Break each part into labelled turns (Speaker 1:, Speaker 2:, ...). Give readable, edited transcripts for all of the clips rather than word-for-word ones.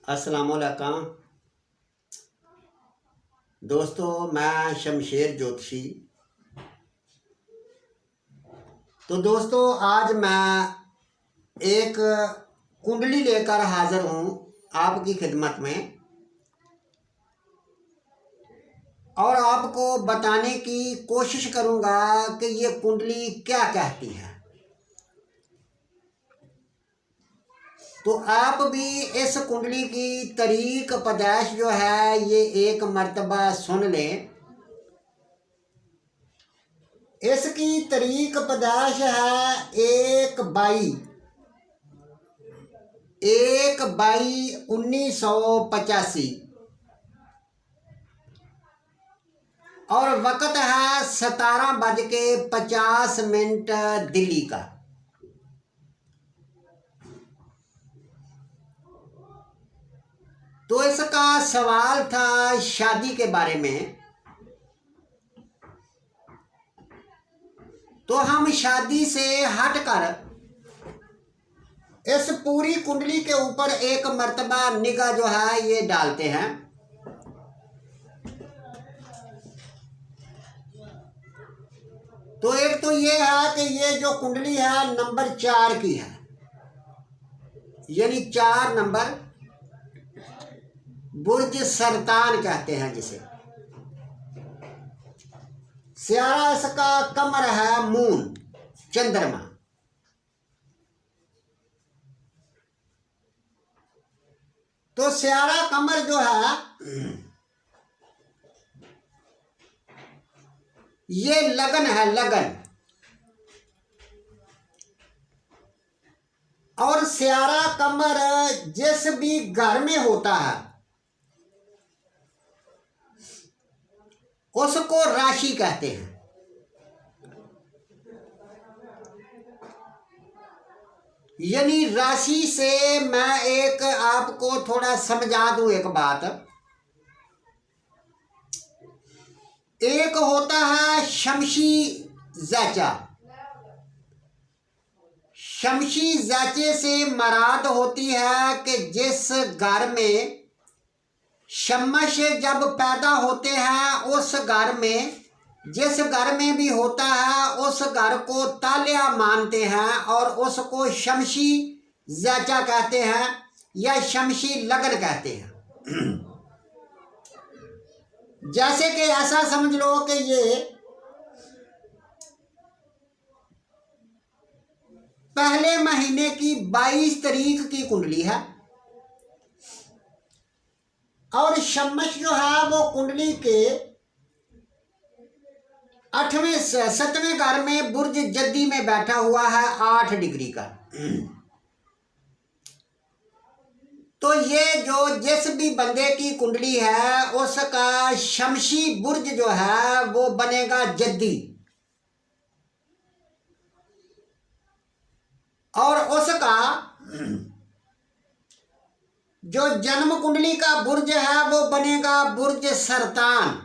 Speaker 1: अस्सलामुअलैकुम दोस्तों, मैं शमशेर ज्योतिषी। तो दोस्तों, आज मैं एक कुंडली लेकर हाज़िर हूँ आपकी खिदमत में और आपको बताने की कोशिश करूँगा कि ये कुंडली क्या कहती है। तो आप भी इस कुंडली की तारीख पैदाइश जो है ये एक मर्तबा सुन लें। इसकी तारीख पैदाइश है 1/22/1985 और वक़्त है 17:50 दिल्ली का। तो इसका सवाल था शादी के बारे में। तो हम शादी से हटकर इस पूरी कुंडली के ऊपर एक मर्तबा निगाह जो है ये डालते हैं। तो एक तो ये है कि ये जो कुंडली है नंबर 4 की है, यानी 4 नंबर बुर्ज सरतान कहते हैं जिसे। स्यारा इसका कमर है मून, चंद्रमा। तो स्यारा कमर जो है ये लगन है, लगन। और स्यारा कमर जिस भी घर में होता है उसको राशि कहते हैं। यानी राशि से मैं एक आपको थोड़ा समझा दूं एक बात। एक होता है शमशी ज़ैचा। शमशी ज़ैचे से मराद होती है कि जिस घर में शमश जब पैदा होते हैं उस घर में, जिस घर में भी होता है उस घर को तालिया मानते हैं और उसको शमशी ज़ैचा कहते हैं या शमशी लगन कहते हैं। जैसे कि ऐसा समझ लो कि ये पहले महीने की 22 तारीख की कुंडली है और शमश जो है वो कुंडली के 7वें घर में बुर्ज जद्दी में बैठा हुआ है 8 डिग्री का। तो ये जो जिस भी बंदे की कुंडली है उसका शमशी बुर्ज जो है वो बनेगा जद्दी और उसका जो जन्म कुंडली का बुर्ज है वो बनेगा बुर्ज सरतान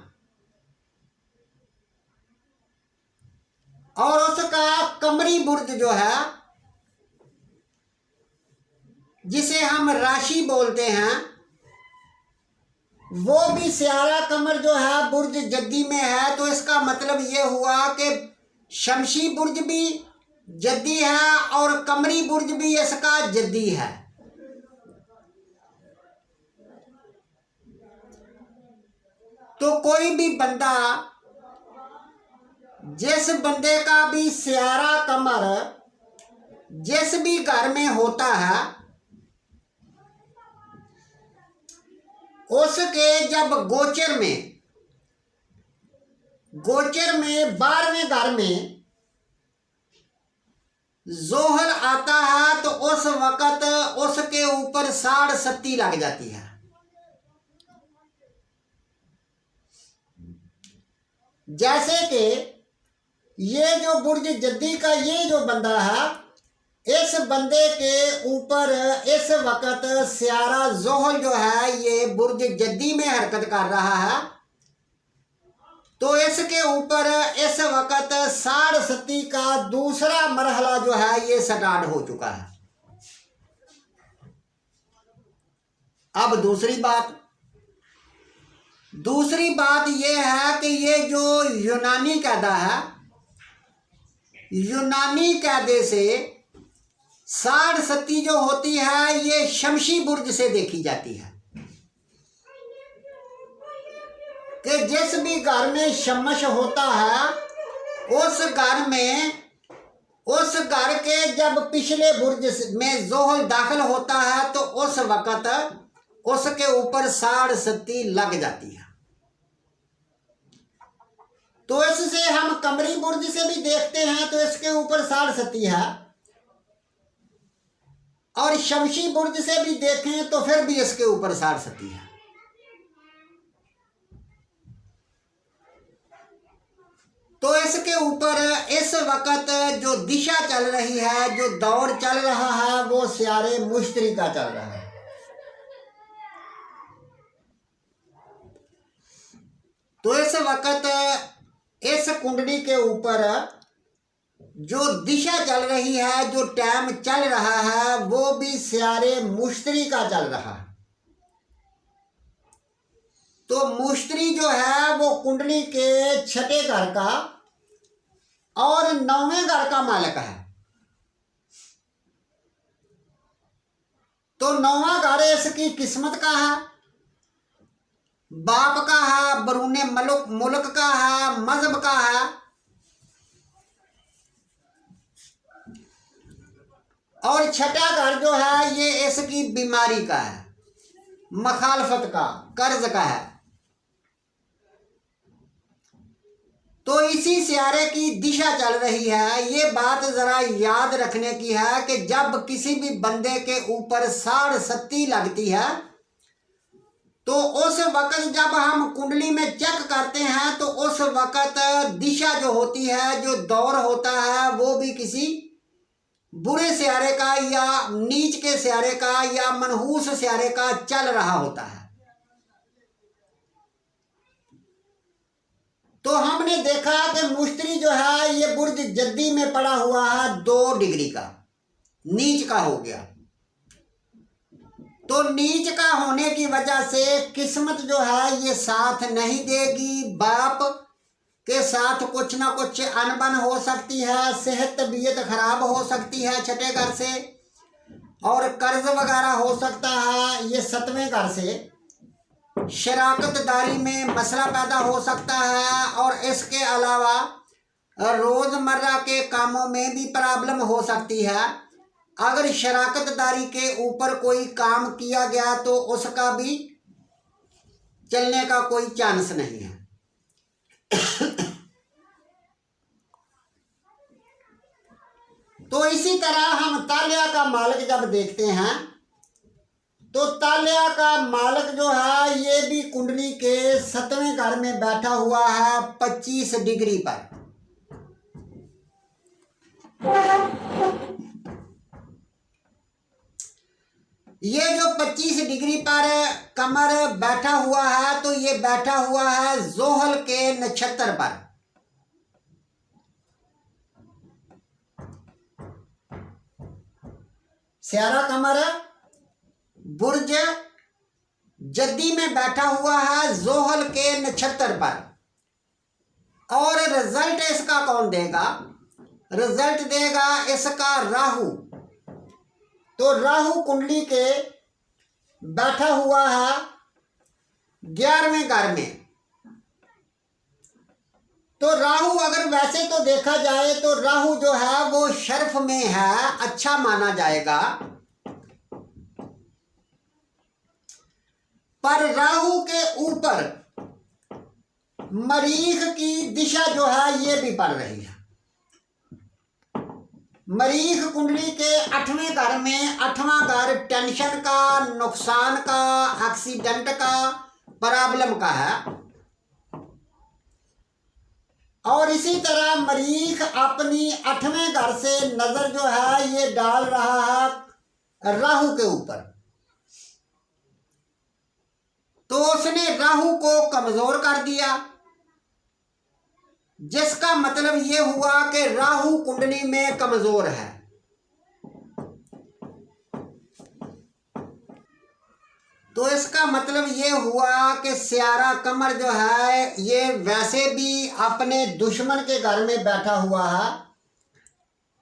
Speaker 1: और उसका कमरी बुर्ज जो है जिसे हम राशि बोलते हैं वो भी स्यारा कमर जो है बुर्ज जद्दी में है। तो इसका मतलब ये हुआ कि शमशी बुर्ज भी जद्दी है और कमरी बुर्ज भी इसका जद्दी है। तो कोई भी बंदा, जिस बंदे का भी स्यारा कमर जिस भी घर में होता है उसके जब गोचर में 12वें घर में जोहर आता है तो उस वक़्त उसके ऊपर साढ़ सत्ती लग जाती है। जैसे कि ये जो बुर्ज जद्दी का ये जो बंदा है इस बंदे के ऊपर इस वक़्त स्यारा जोहल जो है ये बुर्ज जद्दी में हरकत कर रहा है। तो इसके ऊपर इस वक़्त साढ़ सत्ती का दूसरा मरहला जो है ये स्टार्ट हो चुका है। अब दूसरी बात यह है कि ये जो यूनानी कायदा है, यूनानी कायदे से साढ़ सती जो होती है ये शमशी बुर्ज से देखी जाती है कि जिस भी घर में शमश होता है उस घर के जब पिछले बुर्ज में जोहल दाखिल होता है तो उस वक़्त उसके ऊपर साढ़ सती लग जाती है। तो इससे हम कमरी बुर्ज से भी देखते हैं तो इसके ऊपर साढ़ सती है, और शमशी बुर्ज से भी देखें तो फिर भी इसके ऊपर साढ़ सती है। तो इसके ऊपर इस वक्त जो दिशा चल रही है, जो दौर चल रहा है, वो स्यारे मुश्तरी का चल रहा है। तो इस वक्त इस कुंडली के ऊपर जो दिशा चल रही है, जो टाइम चल रहा है, वो भी स्यारे मुश्तरी का चल रहा है। तो मुश्तरी जो है वो कुंडली के छठे घर का और नौवें घर का मालिक है। तो नौवां घर इसकी किस्मत का है, बाप का है, बरूने मुल्क का है, मजहब का है। और छठा घर जो है ये इसकी बीमारी का है, मखालफत का, कर्ज का है। तो इसी स्यारे की दिशा चल रही है। ये बात जरा याद रखने की है कि जब किसी भी बंदे के ऊपर साढ़ सती लगती है तो उस वक्त जब हम कुंडली में चेक करते हैं तो उस वक्त दिशा जो होती है, जो दौर होता है, वो भी किसी बुरे स्यारे का या नीच के स्यारे का या मनहूस स्यारे का चल रहा होता है। तो हमने देखा कि मुश्तरी जो है ये बुर्ज जद्दी में पड़ा हुआ है 2 डिग्री का, नीच का हो गया। तो नीच का होने की वजह से किस्मत जो है ये साथ नहीं देगी। बाप के साथ कुछ ना कुछ अनबन हो सकती है, सेहत तबीयत खराब हो सकती है छठे घर से, और कर्ज वगैरह हो सकता है ये 7वें घर से। शराकतदारी में मसला पैदा हो सकता है, और इसके अलावा रोज़मर्रा के कामों में भी प्रॉब्लम हो सकती है। अगर शराकतदारी के ऊपर कोई काम किया गया तो उसका भी चलने का कोई चांस नहीं है। तो इसी तरह हम तालिया का मालिक जब देखते हैं तो तालिया का मालिक जो है ये भी कुंडली के 7वें घर में बैठा हुआ है 25 डिग्री पर। ये जो 25 डिग्री पर कमर बैठा हुआ है तो ये बैठा हुआ है जोहल के नक्षत्र पर। स्यारा कमर बुर्ज जद्दी में बैठा हुआ है जोहल के नक्षत्र पर। और रिजल्ट इसका कौन देगा? रिजल्ट देगा इसका राहु। तो राहु कुंडली के बैठा हुआ है 11वें घर में। तो राहु अगर वैसे तो देखा जाए तो राहु जो है वो शर्फ में है, अच्छा माना जाएगा। पर राहु के ऊपर मरीख की दिशा जो है ये भी पड़ रही है। मरीख कुंडली के 8वें घर में, 8वां घर टेंशन का, नुकसान का, एक्सीडेंट का, प्रॉब्लम का है। और इसी तरह मरीख अपनी 8वें घर से नजर जो है ये डाल रहा है राहु के ऊपर। तो उसने राहु को कमजोर कर दिया, जिसका मतलब ये हुआ कि राहु कुंडली में कमजोर है। तो इसका मतलब ये हुआ कि स्यारा कमर जो है ये वैसे भी अपने दुश्मन के घर में बैठा हुआ है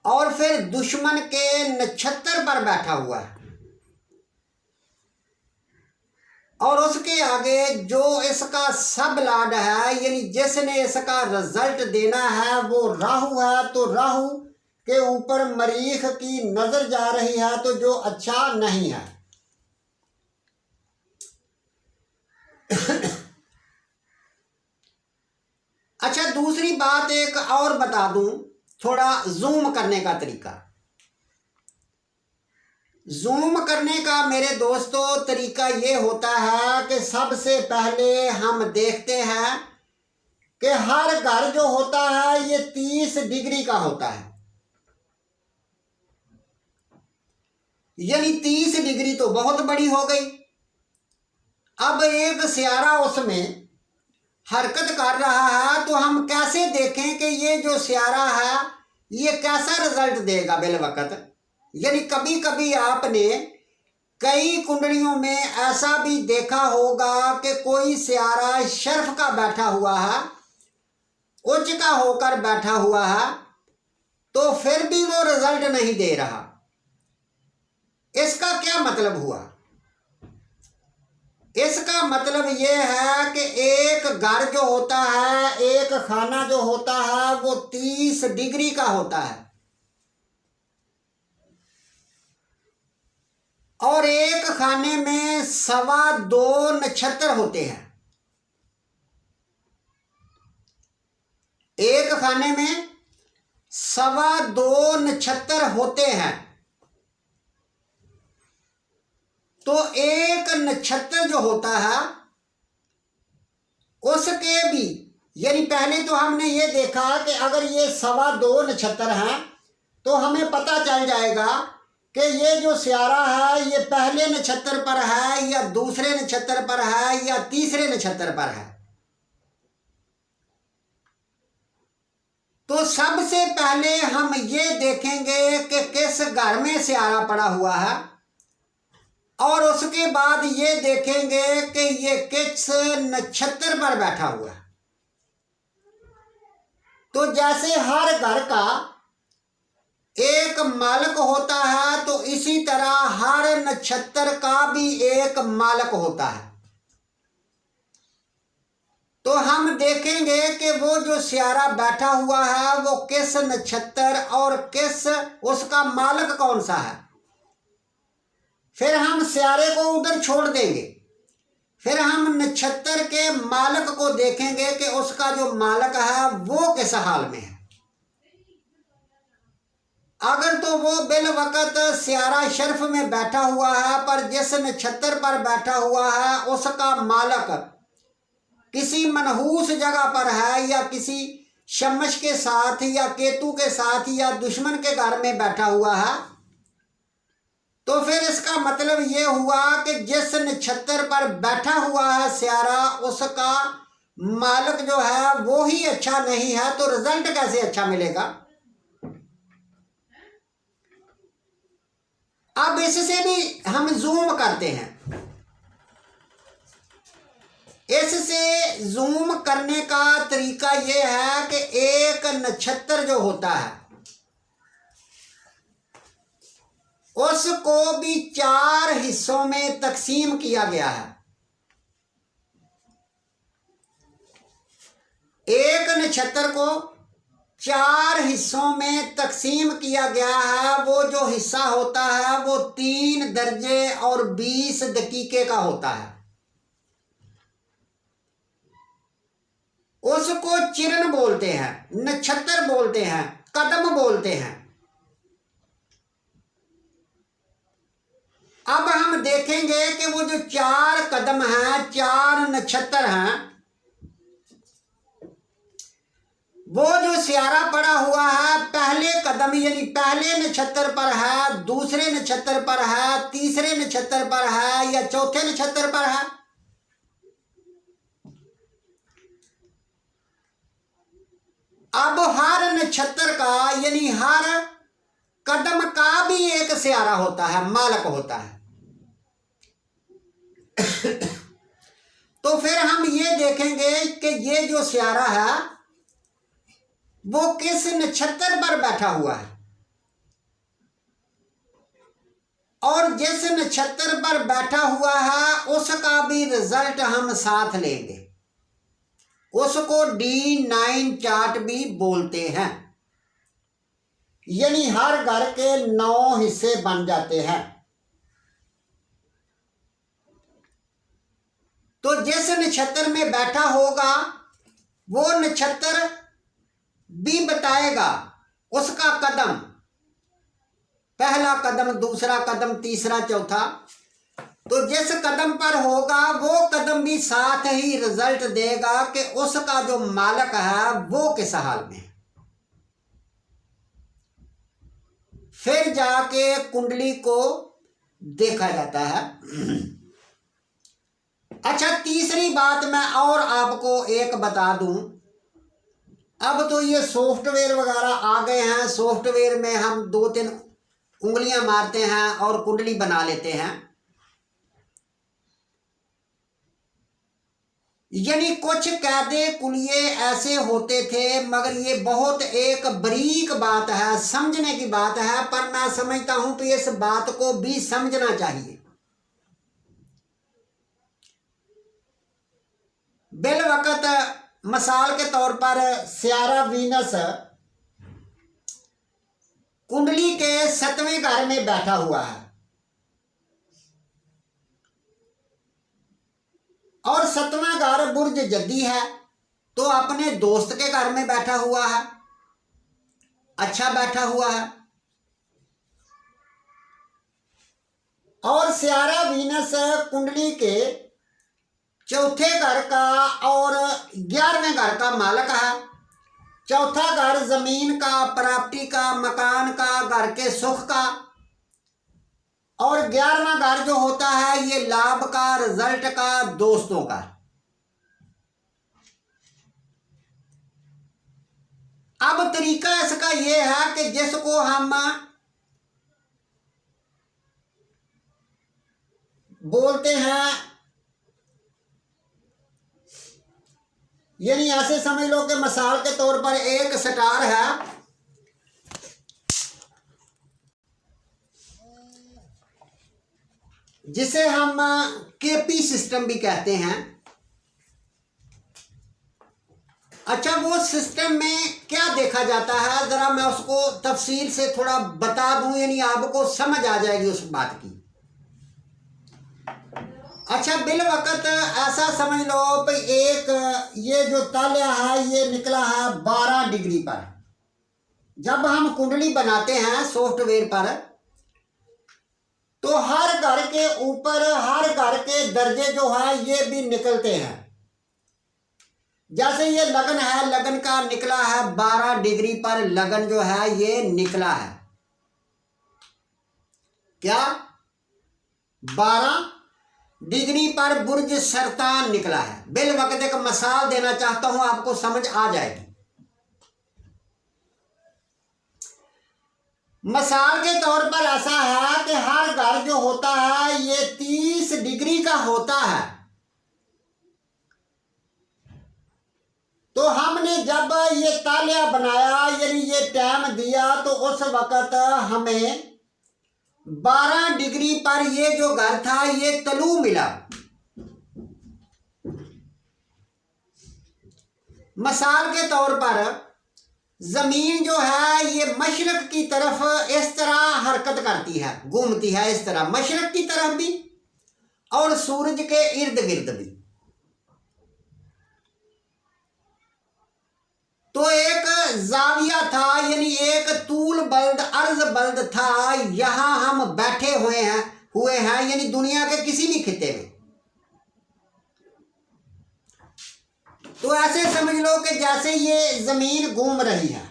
Speaker 1: और फिर दुश्मन के नक्षत्र पर बैठा हुआ है, और उसके आगे जो इसका सब लाड है यानी जिसने इसका रिजल्ट देना है वो राहु है। तो राहु के ऊपर मरीख की नजर जा रही है, तो जो अच्छा नहीं है। अच्छा, दूसरी बात एक और बता दूं, थोड़ा जूम करने का तरीका। जूम करने का मेरे दोस्तों तरीका ये होता है कि सबसे पहले हम देखते हैं कि हर घर जो होता है ये 30 डिग्री का होता है, यानी 30 डिग्री तो बहुत बड़ी हो गई। अब एक स्यारा उसमें हरकत कर रहा है, तो हम कैसे देखें कि ये जो स्यारा है ये कैसा रिजल्ट देगा बिलवकत। यानी कभी कभी आपने कई कुंडलियों में ऐसा भी देखा होगा कि कोई स्यारा शर्फ का बैठा हुआ है, उच्च का होकर बैठा हुआ है, तो फिर भी वो रिजल्ट नहीं दे रहा। इसका क्या मतलब हुआ? इसका मतलब ये है कि एक घर जो होता है, एक खाना जो होता है वो 30 डिग्री का होता है, और एक खाने में 2.25 नक्षत्र होते हैं। एक खाने में 2.25 नक्षत्र होते हैं। तो एक नक्षत्र जो होता है उसके भी, यानी पहले तो हमने ये देखा कि अगर ये 2.25 नक्षत्र हैं तो हमें पता चल जाएगा कि ये जो स्यारा है ये पहले नक्षत्र पर है या दूसरे नक्षत्र पर है या तीसरे नक्षत्र पर है। तो सबसे पहले हम ये देखेंगे कि किस घर में स्यारा पड़ा हुआ है, और उसके बाद ये देखेंगे कि ये किस नक्षत्र पर बैठा हुआ है। तो जैसे हर घर का एक मालक होता है, तो इसी तरह हर नक्षत्र का भी एक मालक होता है। तो हम देखेंगे कि वो जो स्यारा बैठा हुआ है वो किस नक्षत्र और किस उसका मालक कौन सा है। फिर हम स्यारे को उधर छोड़ देंगे, फिर हम नक्षत्र के मालक को देखेंगे कि उसका जो मालक है वो किस हाल में है। अगर तो वो बिल वक़्त स्यारा शर्फ में बैठा हुआ है, पर जिस नक्षत्र पर बैठा हुआ है उसका मालक किसी मनहूस जगह पर है, या किसी शमश के साथ या केतु के साथ या दुश्मन के घर में बैठा हुआ है, तो फिर इसका मतलब ये हुआ कि जिस नक्षत्र पर बैठा हुआ है स्यारा उसका मालक जो है वो ही अच्छा नहीं है। तो रिजल्ट कैसे अच्छा मिलेगा? अब इससे भी हम जूम करते हैं। इससे जूम करने का तरीका यह है कि एक नक्षत्र जो होता है उसको भी 4 हिस्सों में तकसीम किया गया है। एक नक्षत्र को 4 हिस्सों में तकसीम किया गया है। वो जो हिस्सा होता है वो 3 दर्जे और 20 दकीके का होता है। उसको चिरन बोलते हैं, नक्षत्र बोलते हैं, कदम बोलते हैं। अब हम देखेंगे कि वो जो 4 कदम हैं, 4 नक्षत्र हैं, वो जो स्यारा पड़ा हुआ है पहले कदम यानी पहले नक्षत्र पर है, दूसरे नक्षत्र पर है, तीसरे नक्षत्र पर है या चौथे नक्षत्र पर है। अब हर नक्षत्र का यानी हर कदम का भी एक स्यारा होता है, मालक होता है। तो फिर हम ये देखेंगे कि ये जो सियारा है वो किस नक्षत्र पर बैठा हुआ है, और जिस नक्षत्र पर बैठा हुआ है उसका भी रिजल्ट हम साथ लेंगे। उसको D9 चार्ट भी बोलते हैं, यानी हर घर के 9 हिस्से बन जाते हैं। तो जिस नक्षत्र में बैठा होगा वो नक्षत्र भी बताएगा उसका कदम, पहला कदम, दूसरा कदम, तीसरा, चौथा। तो जिस कदम पर होगा वो कदम भी साथ ही रिजल्ट देगा कि उसका जो मालिक है वो किस हाल में है। फिर जाके कुंडली को देखा जाता है। अच्छा, तीसरी बात मैं और आपको एक बता दूं। अब तो ये सॉफ्टवेयर वगैरह आ गए हैं, सॉफ्टवेयर में हम 2-3 उंगलियां मारते हैं और कुंडली बना लेते हैं। यानी कुछ कायदे कुलिये ऐसे होते थे, मगर ये बहुत एक बारीक बात है, समझने की बात है, पर मैं समझता हूं कि इस बात को भी समझना चाहिए। बिल वक्त मिसाल के तौर पर सियारा वीनस कुंडली के 7वें घर में बैठा हुआ है और 7वां घर बुर्ज जद्दी है, तो अपने दोस्त के घर में बैठा हुआ है, अच्छा बैठा हुआ है। और सियारा वीनस कुंडली के 4थे घर का और 11वें घर का मालिक है। चौथा घर जमीन का, प्रॉपर्टी का, मकान का, घर के सुख का, और 11वां घर जो होता है ये लाभ का, रिजल्ट का, दोस्तों का। अब तरीका इसका ये है कि जिसको हम बोलते हैं, यानी ऐसे समझ लो कि मिसाल के तौर पर एक स्टार है, जिसे हम KP सिस्टम भी कहते हैं। अच्छा, वो सिस्टम में क्या देखा जाता है, जरा मैं उसको तफसील से थोड़ा बता दूं, यानी आपको समझ आ जाएगी उस बात की। अच्छा, बिल वक्त ऐसा समझ लो भाई, एक ये जो तालिया है ये निकला है 12 डिग्री पर। जब हम कुंडली बनाते हैं सॉफ्टवेयर पर, तो हर घर के ऊपर, हर घर के दर्जे जो है ये भी निकलते हैं। जैसे ये लगन है, लगन का निकला है 12 डिग्री पर, लगन जो है ये निकला है क्या, 12 डिग्री पर बुर्ज सरतान निकला है। बिल वक्त एक मिसाल देना चाहता हूं, आपको समझ आ जाएगी। मिसाल के तौर पर ऐसा है कि हर घर जो होता है ये 30 डिग्री का होता है। तो हमने जब ये तालिया बनाया, यानी ये टाइम दिया, तो उस वक्त हमें 12 डिग्री पर ये जो घर था ये तलू मिला। मिसाल के तौर पर जमीन जो है ये मशरक की तरफ इस तरह हरकत करती है, घूमती है इस तरह, मशरक की तरफ भी और सूरज के इर्द गिर्द भी। तो एक जाविया था, यानी एक तूल बल्द अर्ज बल्द था, यहां हम बैठे हुए हैं, यानी दुनिया के किसी भी खिते में। तो ऐसे समझ लो कि जैसे ये जमीन घूम रही है,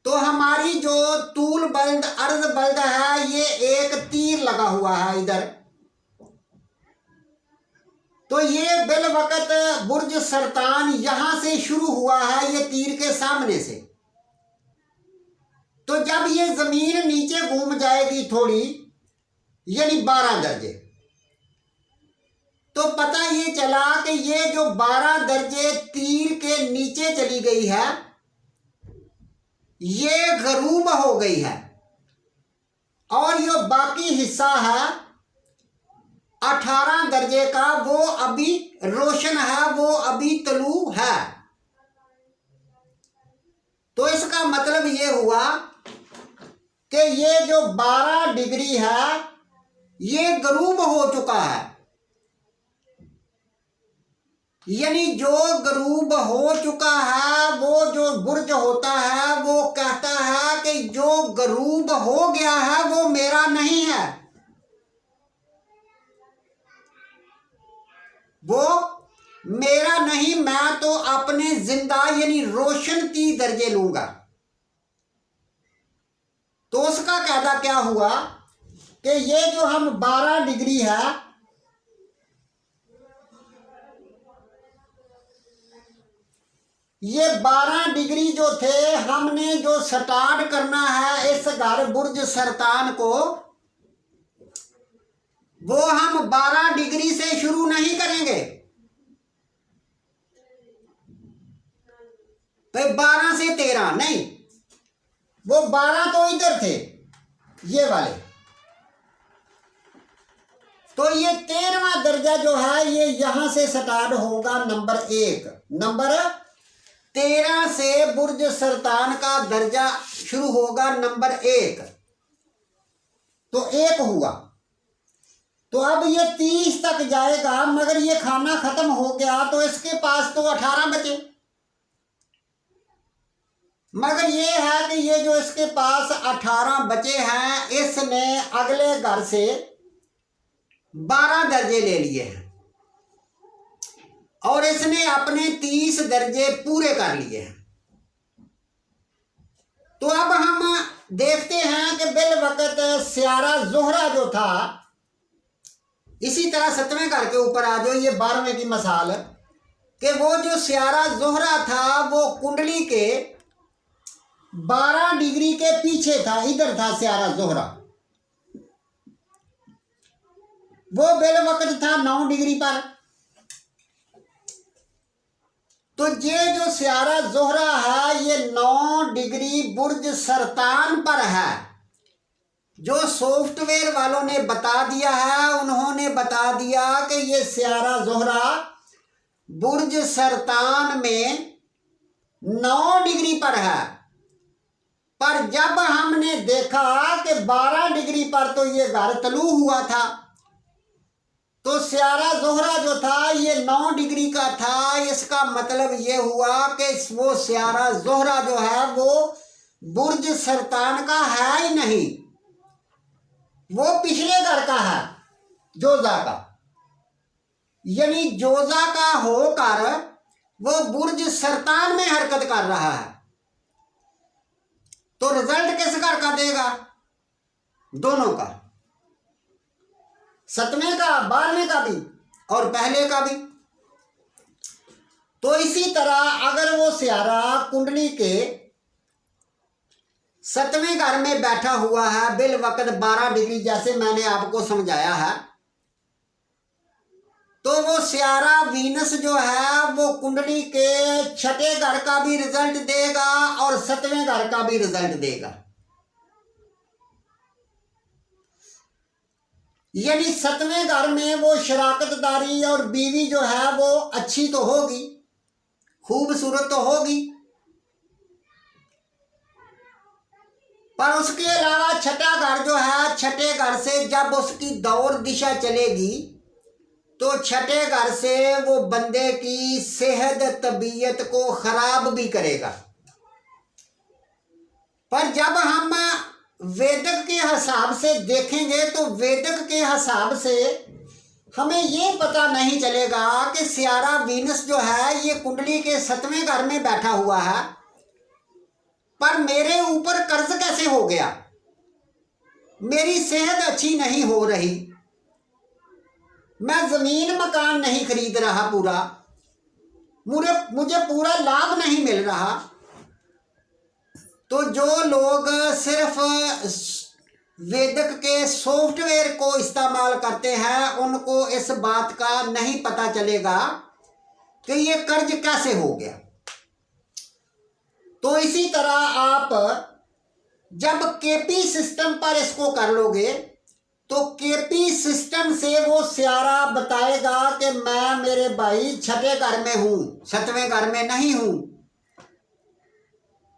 Speaker 1: तो हमारी जो तूल बल्द अर्ज बल्द है ये एक तीर लगा हुआ है इधर। तो ये बिल वक्त बुर्ज सरतान यहां से शुरू हुआ है, ये तीर के सामने से। तो जब ये जमीन नीचे घूम जाएगी थोड़ी, यानी 12 दर्जे, तो पता ये चला कि ये जो 12 दर्जे तीर के नीचे चली गई है ये गरूब हो गई है, और जो बाकी हिस्सा है 18 दर्जे का वो अभी रोशन है, वो अभी तलू है। तो इसका मतलब ये हुआ कि ये जो 12 डिग्री है ये गरूब हो चुका है, यानी जो गरूब हो चुका है वो जो बुर्ज होता है वो कहता है कि जो गरूब हो गया है वो मेरा नहीं है, वो मेरा नहीं, मैं तो अपने जिंदा यानी रोशन 30 दर्जे लूंगा। तो उसका कहना क्या हुआ कि ये जो हम 12 डिग्री है ये 12 डिग्री जो थे हमने जो स्टार्ट करना है इस घर बुर्ज सरतान को, वो हम 12 डिग्री से शुरू नहीं करेंगे। तो 12 से 13 नहीं, वो 12 तो इधर थे ये वाले, तो ये 13वां दर्जा जो है ये यहां से स्टार्ट होगा नंबर 1। नंबर 13 से बुर्ज सरतान का दर्जा शुरू होगा नंबर 1। तो 1 हुआ, तो अब ये 30 तक जाएगा, मगर ये खाना खत्म हो गया तो इसके पास तो 18 बचे। मगर ये है कि ये जो इसके पास 18 बचे हैं इसने अगले घर से 12 दर्जे ले लिए हैं और इसने अपने 30 दर्जे पूरे कर लिए हैं। तो अब हम देखते हैं कि बिल वक्त स्यारा जोहरा जो था, इसी तरह 7वें घर के ऊपर आ जाओ, ये 12वें की मिसाल कि वो जो स्यारा जोहरा था वो कुंडली के 12 डिग्री के पीछे था, इधर था स्यारा जोहरा, वो बिल वक्त था 9 डिग्री पर। तो ये जो स्यारा जोहरा है ये 9 डिग्री बुर्ज सरतान पर है। जो सॉफ्टवेयर वालों ने बता दिया है उन्होंने बता दिया कि ये स्यारा जोहरा बुर्ज सरतान में 9 डिग्री पर है, पर जब हमने देखा कि 12 डिग्री पर तो ये घर तलू हुआ था, तो स्यारा जोहरा जो था ये 9 डिग्री का था। इसका मतलब ये हुआ कि वो स्यारा जोहरा जो है वो बुर्ज सरतान का है ही नहीं, वो पिछले घर का है, जोजा का, यानी जोजा का होकर वो बुर्ज सरतान में हरकत कर रहा है। तो रिजल्ट किस घर का देगा? दोनों का, 7वें का, 12वें का भी और पहले का भी। तो इसी तरह अगर वो स्यारा कुंडली के 7वें घर में बैठा हुआ है बिल वक्त 12 डिग्री, जैसे मैंने आपको समझाया है, तो वो स्यारा वीनस जो है वो कुंडली के 6ठे घर का भी रिजल्ट देगा और 7वें घर का भी रिजल्ट देगा। यानी 7वें घर में वो शराकतदारी और बीवी जो है वो अच्छी तो होगी, खूबसूरत तो होगी, पर उसके अलावा 6ठा घर जो है 6ठे घर से जब उसकी दौर दिशा चलेगी तो 6ठे घर से वो बंदे की सेहत तबीयत को खराब भी करेगा। पर जब हम वेदक के हिसाब से देखेंगे तो वेदक के हिसाब से हमें ये पता नहीं चलेगा कि स्यारा वीनस जो है ये कुंडली के 7वें घर में बैठा हुआ है, पर मेरे ऊपर कर्ज कैसे हो गया, मेरी सेहत अच्छी नहीं हो रही, मैं जमीन मकान नहीं खरीद रहा पूरा, मुझे पूरा लाभ नहीं मिल रहा। तो जो लोग सिर्फ वेदक के सॉफ्टवेयर को इस्तेमाल करते हैं उनको इस बात का नहीं पता चलेगा कि ये कर्ज कैसे हो गया। तो इसी तरह आप जब केपी सिस्टम पर इसको कर लोगे तो केपी सिस्टम से वो स्यारा बताएगा कि मैं मेरे भाई छठे घर में हूं, सतवें घर में नहीं हूं।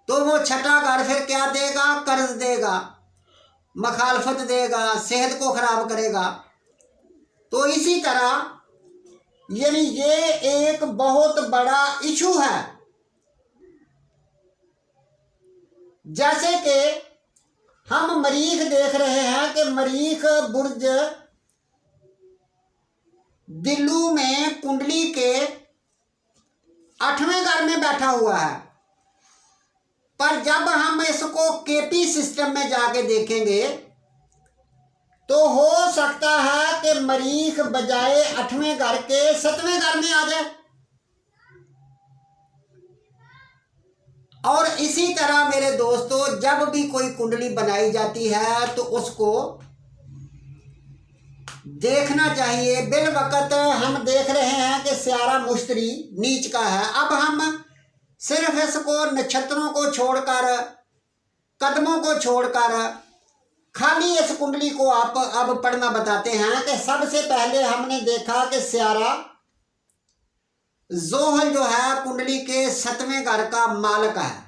Speaker 1: तो वो छठा घर फिर क्या देगा? कर्ज देगा, मखालफत देगा, सेहत को खराब करेगा। तो इसी तरह यानी ये एक बहुत बड़ा इशू है। जैसे कि हम मरीख देख रहे हैं कि मरीख बुर्ज दिल्लू में कुंडली के 8वें घर में बैठा हुआ है, पर जब हम इसको केपी सिस्टम में जाके देखेंगे तो हो सकता है कि मरीख बजाय 8वें घर के 7वें घर में आ जाए। और इसी तरह मेरे दोस्तों, जब भी कोई कुंडली बनाई जाती है तो उसको देखना चाहिए। बिल वक्त हम देख रहे हैं कि स्यारा मुश्तरी नीच का है। अब हम सिर्फ इसको नक्षत्रों को छोड़कर, कदमों को छोड़कर खाली इस कुंडली को आप अब पढ़ना बताते हैं कि सबसे पहले हमने देखा कि स्यारा जोहल जो है कुंडली के 7वें घर का मालक है।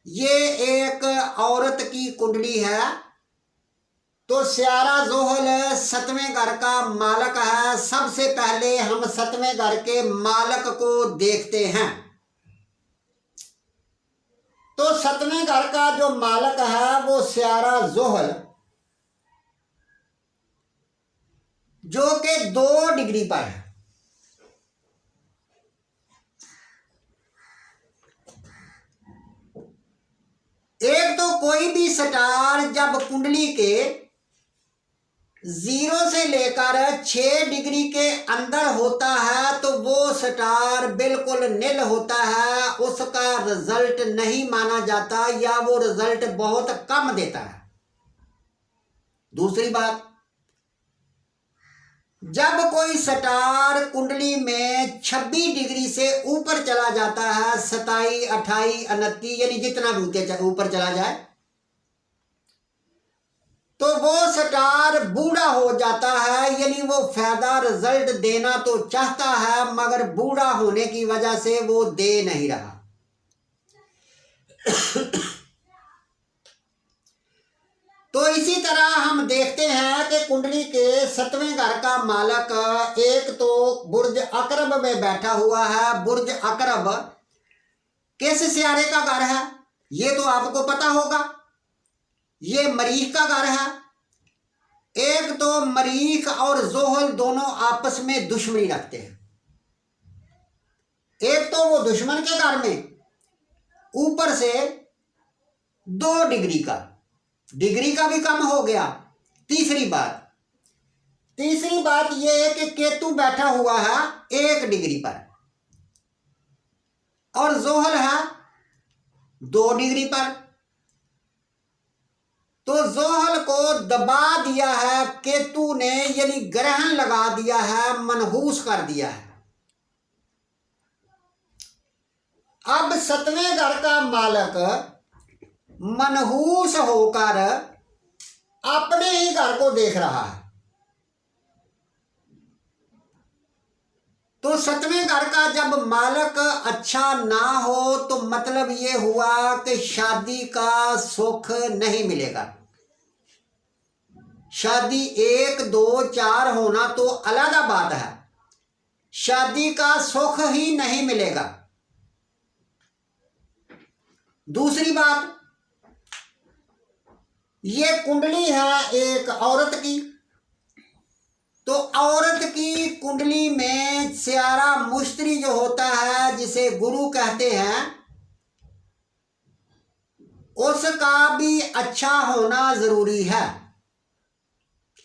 Speaker 1: ये एक औरत की कुंडली है तो स्यारा जोहल 7वें घर का मालक है। सबसे पहले हम 7वें घर के मालक को देखते हैं। तो 7वें घर का जो मालक है वो स्यारा जोहल, जो कि 2 डिग्री पर है। एक तो कोई भी स्टार जब कुंडली के 0 से लेकर 6 डिग्री के अंदर होता है तो वो स्टार बिल्कुल निल होता है, उसका रिजल्ट नहीं माना जाता या वो रिजल्ट बहुत कम देता है। दूसरी बात, जब कोई स्टार कुंडली में 26 डिग्री से ऊपर चला जाता है, 27, 28, 29 यानी जितना भी ऊपर चला जाए, तो वो स्टार बूढ़ा हो जाता है। यानी वो फायदा रिजल्ट देना तो चाहता है मगर बूढ़ा होने की वजह से वो दे नहीं रहा। तो इसी तरह हम देखते हैं कि कुंडली के 7वें घर का मालक एक तो बुर्ज अकरब में बैठा हुआ है। बुर्ज अकरब किस स्यारे का घर है ये तो आपको पता होगा, ये मरीख का घर है। एक तो मरीख और जोहल दोनों आपस में दुश्मनी रखते हैं। एक तो वो दुश्मन के घर में ऊपर से 2 डिग्री का भी कम हो गया। तीसरी बात यह है कि केतु बैठा हुआ है 1 डिग्री पर और जोहल है 2 डिग्री पर। तो जोहल को दबा दिया है केतु ने, यानी ग्रहण लगा दिया है, मनहूस कर दिया है। अब 7वें घर का मालक मनहूस होकर अपने ही घर को देख रहा है। तो 7वें घर का जब मालक अच्छा ना हो तो मतलब ये हुआ कि शादी का सुख नहीं मिलेगा। शादी 1, 2, 4 होना तो अलग बात है, शादी का सुख ही नहीं मिलेगा। दूसरी बात, ये कुंडली है एक औरत की, तो औरत की कुंडली में स्यारा मुश्तरी जो होता है जिसे गुरु कहते हैं, उसका भी अच्छा होना जरूरी है।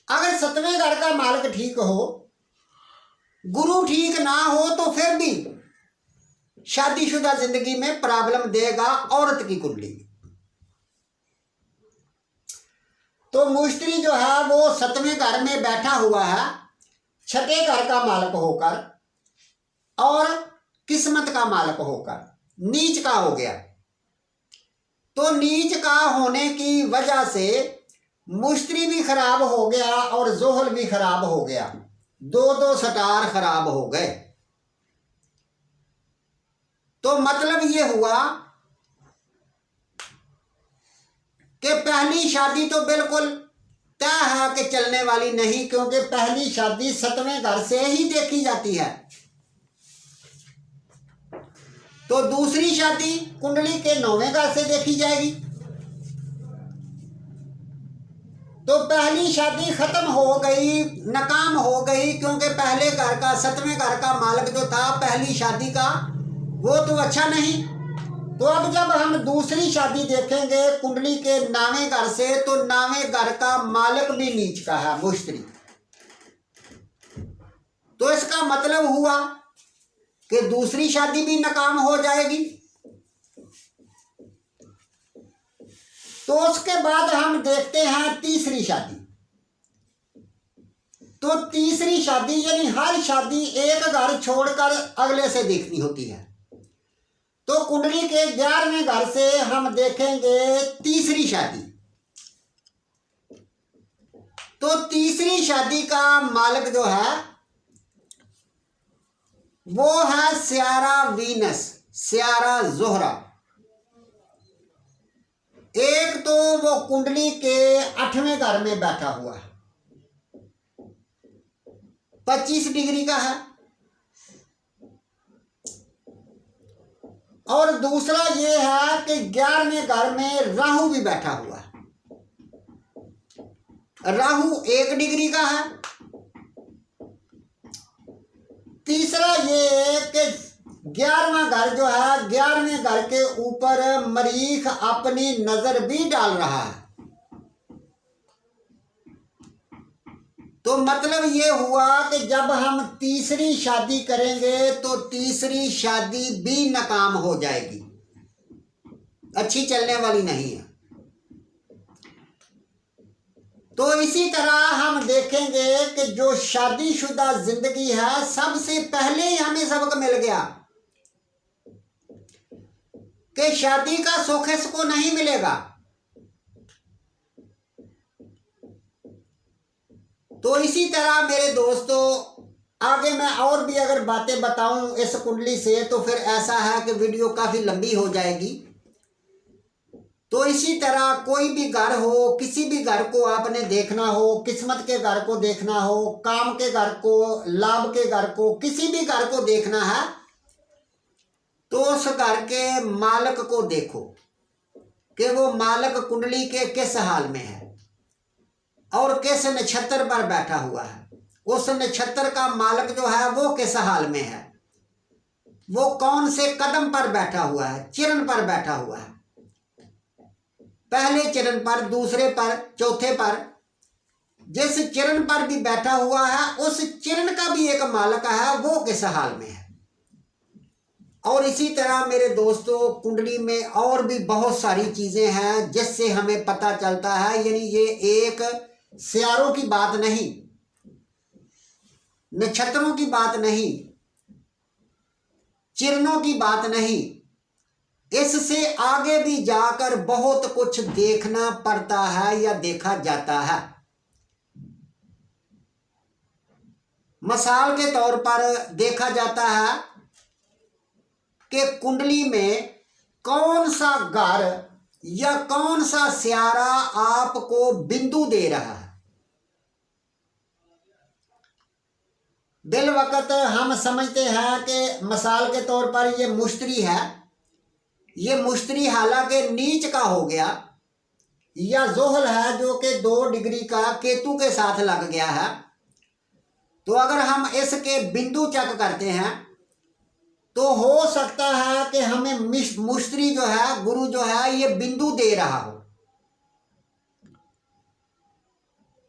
Speaker 1: अगर 7वें घर का मालिक ठीक हो, गुरु ठीक ना हो तो फिर भी शादीशुदा जिंदगी में प्रॉब्लम देगा औरत की कुंडली। तो मुश्तरी जो है वो 7वें घर में बैठा हुआ है, 6ठे घर का मालिक होकर और किस्मत का मालिक होकर नीच का हो गया। तो नीच का होने की वजह से मुश्तरी भी खराब हो गया और जोहल भी खराब हो गया, दो दो स्टार खराब हो गए। तो मतलब ये हुआ कि पहली शादी तो बिल्कुल तय है कि चलने वाली नहीं, क्योंकि पहली शादी 7वें घर से ही देखी जाती है। तो दूसरी शादी कुंडली के 9वें घर से देखी जाएगी। तो पहली शादी खत्म हो गई, नाकाम हो गई, क्योंकि पहले घर का 7वें घर का मालिक जो था पहली शादी का वो तो अच्छा नहीं। तो अब जब हम दूसरी शादी देखेंगे कुंडली के 9वें घर से, तो 9वें घर का मालिक भी नीच का है, मुश्तरी। तो इसका मतलब हुआ कि दूसरी शादी भी नाकाम हो जाएगी। तो उसके बाद हम देखते हैं तीसरी शादी। तो तीसरी शादी यानी हर शादी एक घर छोड़कर अगले से देखनी होती है। तो कुंडली के 11वें घर से हम देखेंगे तीसरी शादी। तो तीसरी शादी का मालिक जो है वो है स्यारा वीनस, स्यारा जोहरा। एक तो वो कुंडली के 8वें घर में बैठा हुआ है, 25 डिग्री का है। और दूसरा ये है कि 11वें घर में राहु भी बैठा हुआ है, राहु 1 डिग्री का है। तीसरा ये कि 11वां घर जो है, 11वें घर के ऊपर मरीख अपनी नजर भी डाल रहा है। तो मतलब ये हुआ कि जब हम तीसरी शादी करेंगे तो तीसरी शादी भी नाकाम हो जाएगी, अच्छी चलने वाली नहीं है। तो इसी तरह हम देखेंगे कि जो शादीशुदा जिंदगी है, सबसे पहले ही हमें सबक मिल गया कि शादी का सुख इसको नहीं मिलेगा। तो इसी तरह मेरे दोस्तों, आगे मैं और भी अगर बातें बताऊं इस कुंडली से तो फिर ऐसा है कि वीडियो काफ़ी लंबी हो जाएगी। तो इसी तरह कोई भी घर हो, किसी भी घर को आपने देखना हो, किस्मत के घर को देखना हो, काम के घर को, लाभ के घर को, किसी भी घर को देखना है, तो उस घर के मालिक को देखो कि वो मालिक कुंडली के किस हाल में है और किस नक्षत्र पर बैठा हुआ है। उस नक्षत्र का मालिक जो है वो किस हाल में है, वो कौन से कदम पर बैठा हुआ है, चरण पर बैठा हुआ है, पहले चरण पर, दूसरे पर, चौथे पर। जिस चरण पर भी बैठा हुआ है उस चरण का भी एक मालिक है, वो किस हाल में है। और इसी तरह मेरे दोस्तों, कुंडली में और भी बहुत सारी चीजें हैं जिससे हमें पता चलता है। यानी ये एक सियारों की बात नहीं, नक्षत्रों की बात नहीं, चिरणों की बात नहीं, इससे आगे भी जाकर बहुत कुछ देखना पड़ता है या देखा जाता है। मिसाल के तौर पर देखा जाता है कि कुंडली में कौन सा घर या कौन सा सियारा आपको बिंदु दे रहा है। बिल वक्त हम समझते हैं कि मिसाल के तौर पर ये मुश्तरी है, ये मुश्तरी हालांकि नीच का हो गया, या जोहल है जो कि 2 डिग्री का केतु के साथ लग गया है। तो अगर हम इसके बिंदु चेक करते हैं तो हो सकता है कि हमें मुश्तरी जो है, गुरु जो है, ये बिंदु दे रहा हो।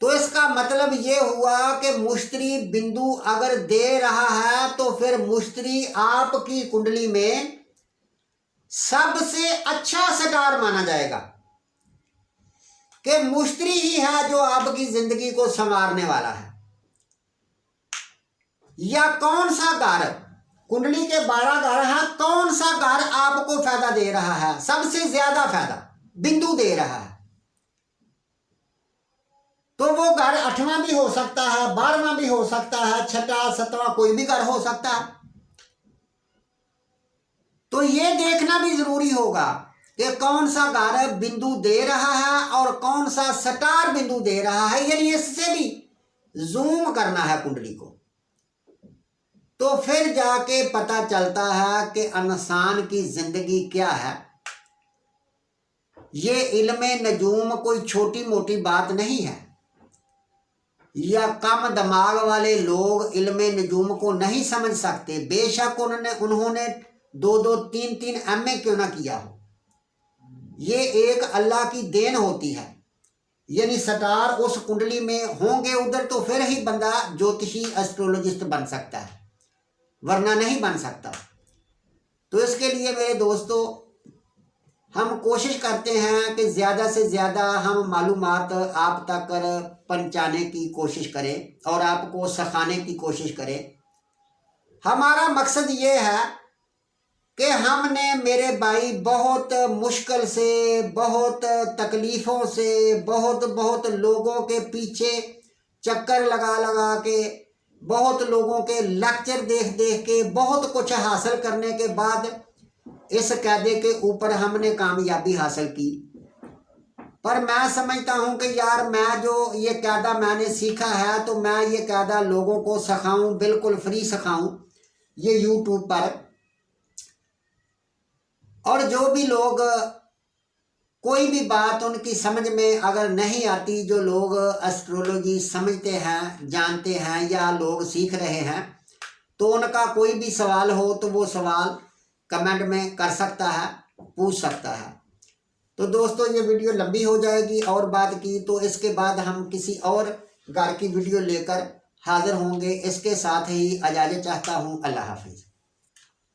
Speaker 1: तो इसका मतलब ये हुआ कि मुश्तरी बिंदु अगर दे रहा है तो फिर मुश्तरी आपकी कुंडली में सबसे अच्छा स्टार माना जाएगा, कि मुश्तरी ही है जो आपकी जिंदगी को संवारने वाला है, या कौन सा घर, कुंडली के 12 घर है, कौन सा घर आपको फायदा दे रहा है, सबसे ज्यादा फायदा बिंदु दे रहा है। तो वो घर 8वां भी हो सकता है, 12वां भी हो सकता है, 6वां 7वां कोई भी घर हो सकता है। तो ये देखना भी जरूरी होगा कि कौन सा घर बिंदु दे रहा है और कौन सा स्टार बिंदु दे रहा है, यानी इससे भी जूम करना है कुंडली को। तो फिर जाके पता चलता है कि इंसान की जिंदगी क्या है। ये इल्मे नजूम कोई छोटी मोटी बात नहीं है, या कम दिमाग वाले लोग इल्मे नजूम को नहीं समझ सकते, बेशक उन्होंने 2-2 3-3 MA क्यों ना किया हो। ये एक अल्लाह की देन होती है, यानी स्टार उस कुंडली में होंगे उधर तो फिर ही बंदा ज्योतिषी एस्ट्रोलॉजिस्ट बन सकता है, वरना नहीं बन सकता। तो इसके लिए मेरे दोस्तों हम कोशिश करते हैं कि ज़्यादा से ज़्यादा हम मालूमात आप तक पहुंचाने की कोशिश करें और आपको सिखाने की कोशिश करें। हमारा मकसद ये है कि हमने मेरे भाई बहुत मुश्किल से, बहुत तकलीफ़ों से, बहुत लोगों के पीछे चक्कर लगा लगा के, बहुत लोगों के लेक्चर देख देख के, बहुत कुछ हासिल करने के बाद इस कायदे के ऊपर हमने कामयाबी हासिल की। पर मैं समझता हूँ कि यार मैं जो ये कायदा मैंने सीखा है तो मैं ये कायदा लोगों को सिखाऊं, बिल्कुल फ्री सिखाऊं ये यूट्यूब पर। और जो भी लोग कोई भी बात उनकी समझ में अगर नहीं आती, जो लोग एस्ट्रोलॉजी समझते हैं, जानते हैं या लोग सीख रहे हैं, तो उनका कोई भी सवाल हो तो वो सवाल कमेंट में कर सकता है, पूछ सकता है। तो दोस्तों ये वीडियो लंबी हो जाएगी और बात की तो इसके बाद हम किसी और घर की वीडियो लेकर हाजिर होंगे। इसके साथ ही इजाज़त चाहता हूँ। अल्लाह हाफिज़।